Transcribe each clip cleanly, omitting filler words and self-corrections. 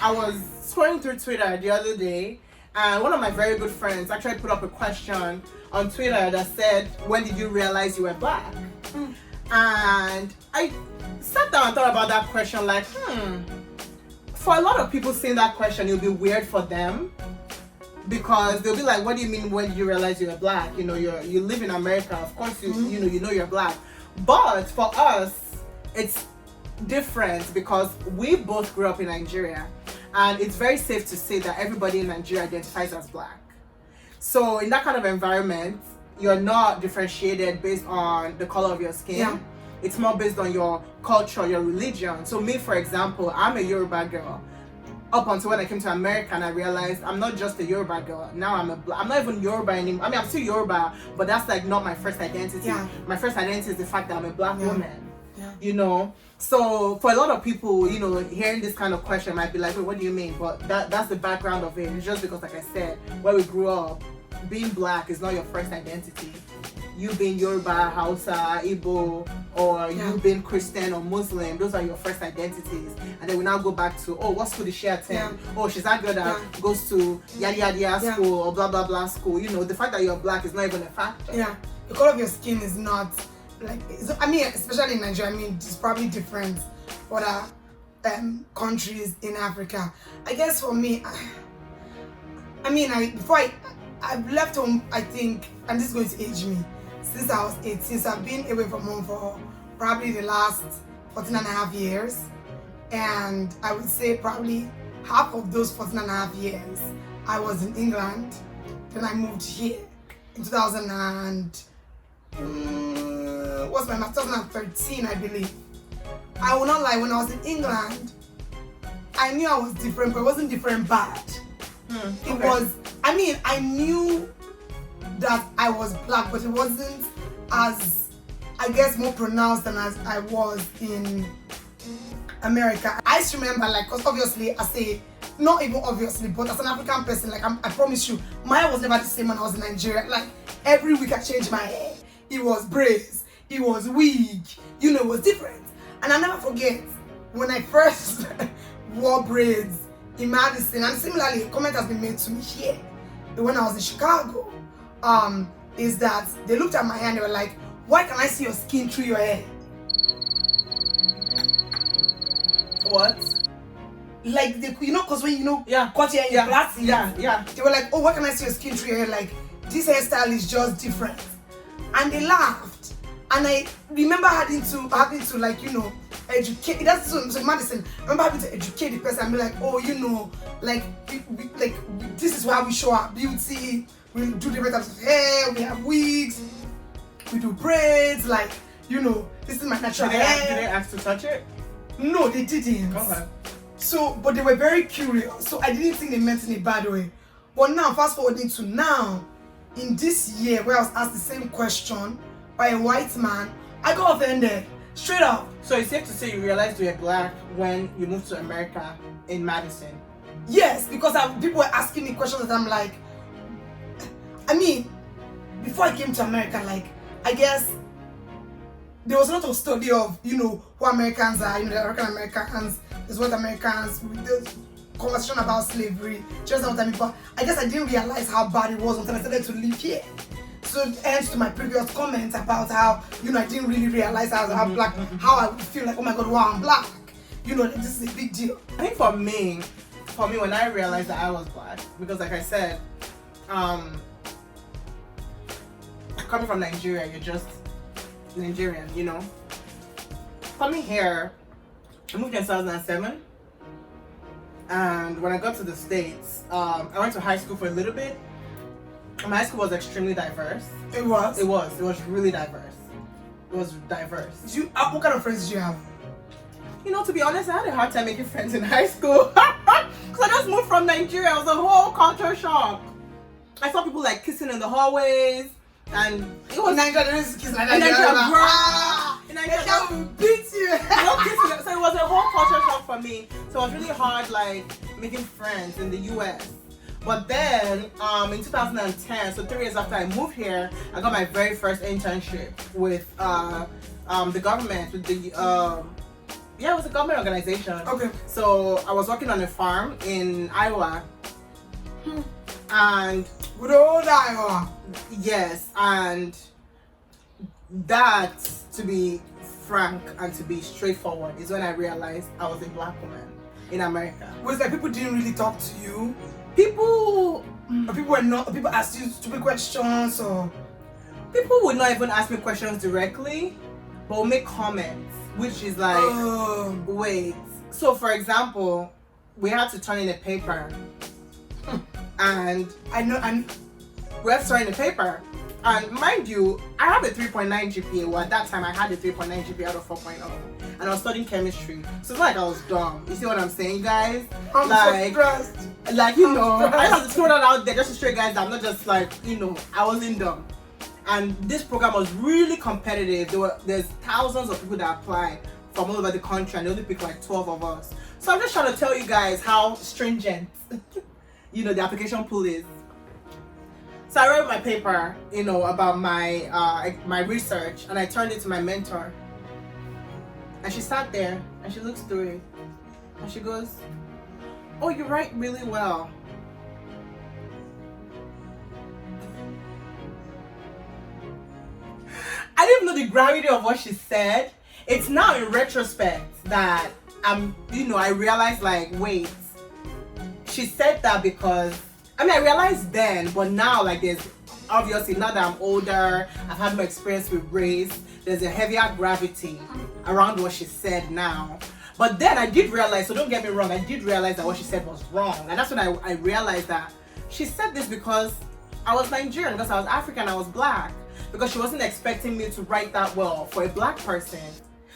I was scrolling through Twitter the other day, and one of my very good friends actually put up a question on Twitter that said, when did you realize you were black? And I sat down and thought about that question like, for a lot of people seeing that question, it'll be weird for them, because they'll be like, what do you mean, when did you realize you were black? You know, you live in America, of course you know you're black. But for us, it's different because we both grew up in Nigeria, and it's very safe to say that everybody in Nigeria identifies as black. So in that kind of environment, you're not differentiated based on the color of your skin. Yeah. It's more based on your culture, your religion. So me, for example, I'm a Yoruba girl. Up until when I came to America and I realized I'm not just a Yoruba girl. Now I'm not even Yoruba anymore. I mean, I'm still Yoruba, but that's like not my first identity. Yeah. My first identity is the fact that I'm a black woman. Yeah. You know? So for a lot of people, you know, hearing this kind of question might be like, wait, what do you mean? But that's the background of it. It's just because, like I said, where we grew up, being black is not your first identity. You being Yoruba, Hausa, Igbo, or you being Christian or Muslim, those are your first identities. And then we now go back to, oh, what school did she attend? Oh, she's that girl that goes to yada yada yada school or blah blah blah school. You know, the fact that you're black is not even a factor. Yeah, the color of your skin is not like, I mean, especially in Nigeria, I mean, it's probably different for other countries in Africa. I guess for me, I've left home, I think, and this is going to age me, since I was 8, since I've been away from home for probably the last 14 and a half years. And I would say probably half of those 14 and a half years, I was in England. Then I moved here in 2013, I believe. I will not lie, when I was in England, I knew I was different, but it wasn't different bad. It was, I mean, I knew that I was black, but it wasn't as, I guess, more pronounced than as I was in America. I just remember, like, because obviously, not even obviously, but as an African person, like, I promise you, my hair was never the same when I was in Nigeria. Like, every week I changed my hair. It was braids, it was wig, you know, it was different. And I'll never forget when I first wore braids in Madison, and similarly, a comment has been made to me here when I was in Chicago, is that they looked at my hair and they were like, why can I see your skin through your hair? What? Like, you know, because when cut your hair in Pastries, they were like, oh, why can I see your skin through your hair? Like, this hairstyle is just different. And they laughed. And I remember having to like, you know, educate. That's so Madison. I remember having to educate the person and be like, oh, you know, like this is why we show our beauty. We do different types of hair. We have wigs. We do braids. Like, you know, this is my natural hair. Did they ask to touch it? No, they didn't. Okay. So, but they were very curious. So I didn't think they meant it in a bad way. But now, fast forwarding to now, in this year where I was asked the same question by a white man, I got offended. Straight up. So it's safe to say you realized you were black when you moved to America in Madison? Yes, because people were asking me questions that I'm like, I mean, before I came to America, like, I guess there was a lot of study of, you know, who Americans are, you know, the African Americans, there's white Americans, there's conversation about slavery, just what I mean, but I guess I didn't realize how bad it was until I started to live here. So hence to my previous comments about how, you know, I didn't really realize how black, how I would feel like, oh my god, wow, I'm black. You know, this is a big deal. I think for me, when I realized that I was black, because like I said, coming from Nigeria, you're just Nigerian, you know. Coming here, I moved in 2007, and when I got to the States, I went to high school for a little bit. My high school was extremely diverse. It was? It was really diverse. It was diverse. What kind of friends did you have? You know, to be honest, I had a hard time making friends in high school. Because I just moved from Nigeria. It was a whole culture shock. I saw people like kissing in the hallways. And it was in Nigeria, there is kissing like that. In Nigeria, will beat you. So it was a whole culture shock for me. So it was really hard, like, making friends in the US. But then, in 2010, so 3 years after I moved here, I got my very first internship with the government, with the Yeah, it was a government organization. Okay. So I was working on a farm in Iowa. And With old Iowa. yes, and that, to be frank and to be straightforward, is when I realized I was a black woman in America. Was like people didn't really talk to you? People Or people asked you stupid questions or people would not even ask me questions directly, but would make comments, which is like, wait. So for example, we had to turn in a paper, and we had to turn in a paper, and mind you, I have a 3.9 GPA. Well, at that time I had a 3.9 GPA out of 4.0, and I was studying chemistry, so it's not like I was dumb. You see what I'm saying, guys? I'm so stressed. Like, you know, I just throw that out there just to show you guys that I'm not just like, you know, I wasn't dumb. And this program was really competitive. There's thousands of people that apply from all over the country, and they only pick like 12 of us. So I'm just trying to tell you guys how stringent, you know, the application pool is. So I wrote my paper, you know, about my research, and I turned it to my mentor. And she sat there and she looks through it, and she goes, "Oh, you write really well." I didn't know the gravity of what she said. It's now in retrospect that I realized, like, wait, she said that because, I realized then, but now, like, there's obviously, now that I'm older, I've had more experience with race, there's a heavier gravity around what she said now. But then I did realize, so don't get me wrong, I did realize that what she said was wrong. And that's when I realized that she said this because I was Nigerian, because I was African, I was black. Because she wasn't expecting me to write that well for a black person.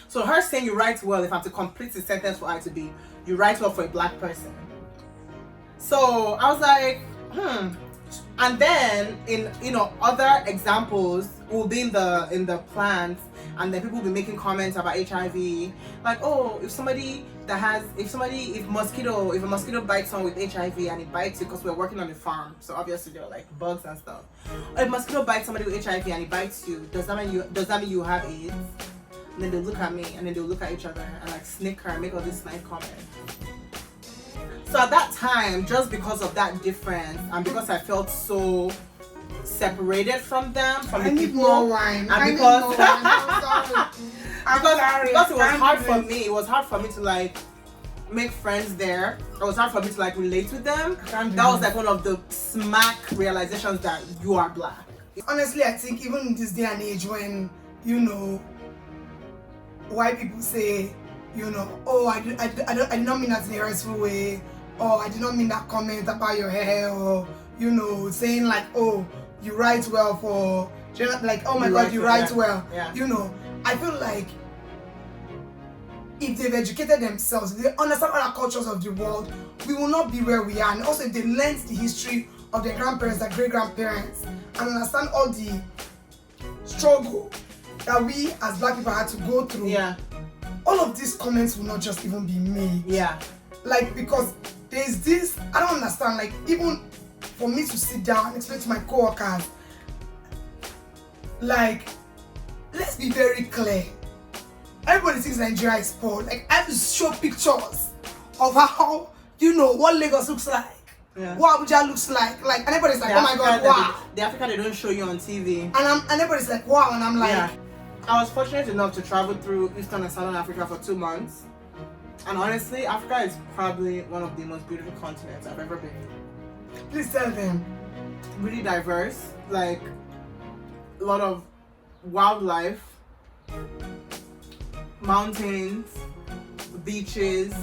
So her saying you write well, if I have to complete the sentence for I to be, you write well for a black person. So I was like, And then in other examples will be in the plants, and then people will be making comments about HIV, like, oh, if a mosquito bites someone with HIV and it bites you, because we're working on a farm, so obviously there are like bugs and stuff. Or if mosquito bites somebody with HIV and it bites you, does that mean you have AIDS? And then they'll look at me, and then they'll look at each other and like snicker and make all this snide comments. So at that time, just because of that difference, and because I felt so separated from them, from the people, more wine. and because because it was hard for me. It was hard for me to like make friends there. It was hard for me to like relate with them. That was like one of the smack realizations that you are black. Honestly, I think even in this day and age, when white people say, oh, I did not mean that in a restful way, or I did not mean that comment about your hair, or saying like, oh, you write well for, like, oh my God, you write well. Yeah. I feel like if they've educated themselves, if they understand other cultures of the world, we will not be where we are. And also if they learned the history of their grandparents, their great-grandparents, and understand all the struggle that we as black people had to go through, all of these comments will not just even be made. Yeah. Like, because there's this, I don't understand, like, even for me to sit down and explain to my co-workers, like, let's be very clear. Everybody thinks Nigeria is poor. Like, I have to show pictures of how, what Lagos looks like. Yeah. What Abuja looks like. Like, and everybody's like, oh my God, wow. The Africa they don't show you on TV. And everybody's like, wow. And I'm like, I was fortunate enough to travel through Eastern and Southern Africa for 2 months. And honestly, Africa is probably one of the most beautiful continents I've ever been. Please tell them. Really diverse, like a lot of wildlife, mountains, beaches,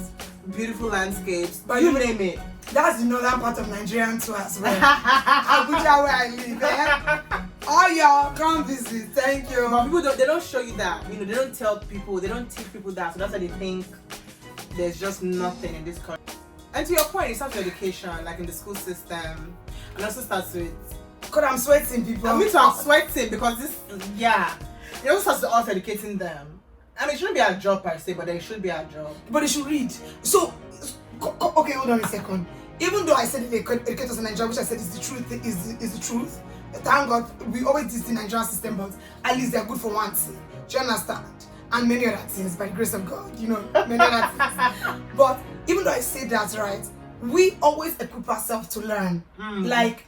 beautiful landscapes, But you name it. That's the northern part of Nigeria too as well. Abuja where I live. Oh y'all, come visit. Thank you. But people they don't show you that. They don't tell people, they don't teach people that. So that's why they think there's just nothing in this country. And to your point, it starts with education, like in the school system. And also starts with, God, I'm sweating, people. I'm sweating because it also starts with us educating them. It shouldn't be our job per se, but it should be our job. But they should read. So, okay, hold on a second. Even though I said they educate us in Nigeria, which I said is the truth, is the truth. Thank God, we always diss the Nigerian system, but at least they're good for one thing. Do you understand? and many other things by the grace of God, you know, many other things. But even though I say that, right, we always equip ourselves to learn. Like,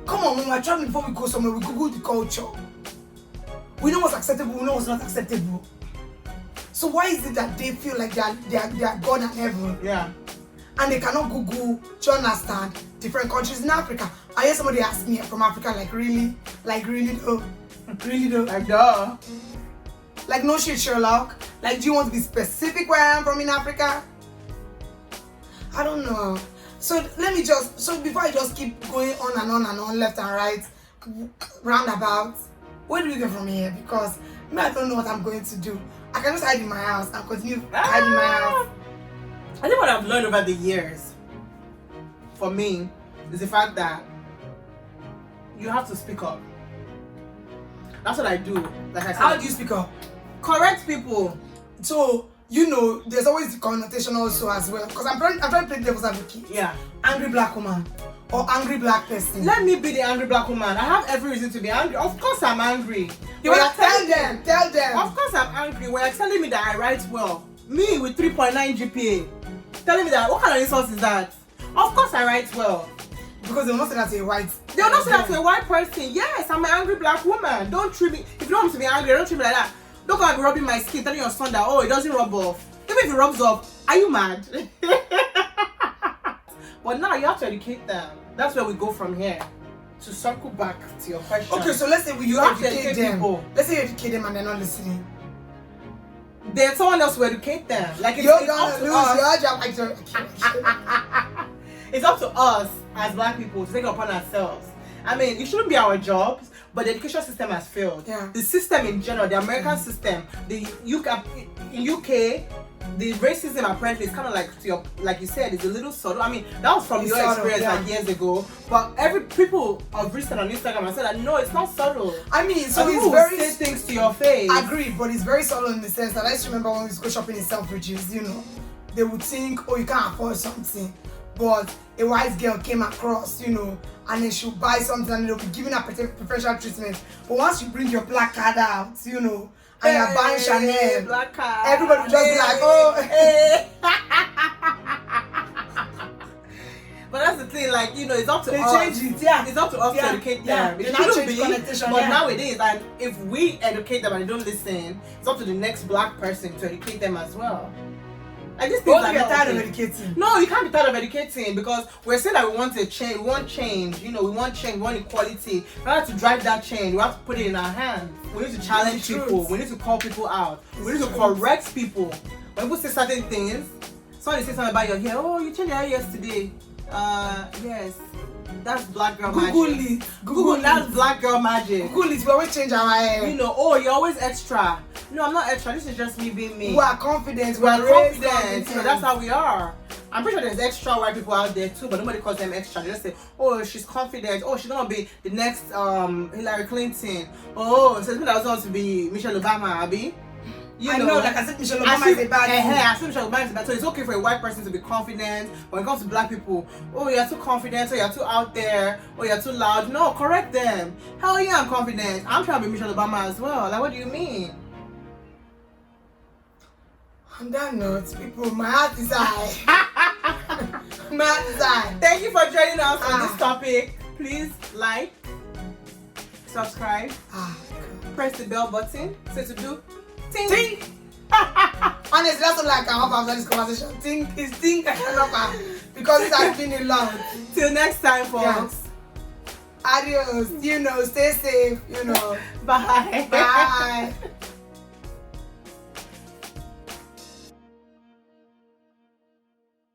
come on, when we're traveling, before we go somewhere, we Google the culture. We know what's acceptable, we know what's not acceptable. So why is it that they feel like they are God and heaven? Yeah. And they cannot Google to understand different countries in Africa? I hear somebody ask me from Africa, like really though? Really though? Like, duh. Like, no shit, Sherlock. Like, do you want to be specific where I am from in Africa? I don't know. So before I just keep going on and on, left and right, roundabout, where do we go from here? Because I don't know what I'm going to do. I can just hide in my house and continue hiding in my house. I think what I've learned over the years, for me, is the fact that you have to speak up. That's what I do. Like I said, How do you speak up? Correct people. So, you know, there's always the connotation also as well. Because I'm trying to play devil's advocate. Yeah. Angry black woman or angry black person. Let me be the angry black woman. I have every reason to be angry. Of course I'm angry. You will tell them. Of course I'm angry. When you're telling me that I write well, me with 3.9 GPA, telling me that, what kind of insult is that? Of course I write well. Because they will not say that to a white. They will not say that to a white person. Yes, I'm an angry black woman. Don't treat me. If you don't want me to be angry, don't treat me like that. Don't go and be rubbing my skin, telling your son that, oh, it doesn't rub off. Even if it rubs off, are you mad? But now you have to educate them. That's where we go from here. To circle back to your question. Okay, so let's say you have to educate them. People. Let's say you educate them and they're not listening. Then someone else will educate them. Like You're gonna lose your job. It's up to us as black people to take it upon ourselves. I mean, it shouldn't be our jobs, but the education system has failed. Yeah. The system in general, the American system, in UK, the racism apparently is kind of like you said, it's a little subtle. I mean, that was from your experience like years ago. But people have recent on Instagram and said that no, it's not subtle. I mean, so it's it's very say things to your face. Agreed, but it's very subtle in the sense that I just remember when we go shopping in Selfridges, you know, they would think, oh, you can't afford something. But a white girl came across, you know, and then she'll buy something and they'll be giving her preferential treatment. But once you bring your black card out, you know, and you're buying Chanel, black card, everybody will just be like, oh. But that's the thing, like, you know, it's up to they us. change it, yeah. It's up to us to educate them. It shouldn't be, but nowadays, and if we educate them and they don't listen, it's up to the next black person to educate them as well. Like this thing you're tired of educating. No, you can't be tired of educating because we're saying that we want a change, we want change, you know, we want change, we want equality. In order to drive that change, we have to put it in our hands. We need to challenge people, we need to call people out, we need to correct people. When people say certain things, somebody says something about your hair, oh, you changed your hair yesterday. Yes. That's black girl magic. Google that's black girl magic. Google it, we always change our hair. You know, oh, you're always extra. No, I'm not extra. This is just me being me. We are confident. We are confident. So that's how we are. I'm pretty sure there's extra white people out there too, but nobody calls them extra. They just say, oh, she's confident. Oh, she's gonna be the next Hillary Clinton. Oh, so that was going to be Michelle Obama, Abby. I know, like I said, Michelle Obama is a bad thing. I said Michelle Obama is a bad. So it's okay for a white person to be confident. When it comes to black people, oh, you're too confident, or you're too out there, or you're too loud. No, correct them. Hell yeah, I'm confident. I'm trying to be Michelle Obama as well. Like, what do you mean? On that note, people, my heart is high. My heart is high. Thank you for joining us on this topic. Please like, subscribe, press the bell button. Say to do. Ting. Ting. Honestly, that's all I can offer after this conversation. Ting is ting I can offer because it has been a lot. Till next time, folks. Adios. You know, stay safe. You know. Bye. Bye.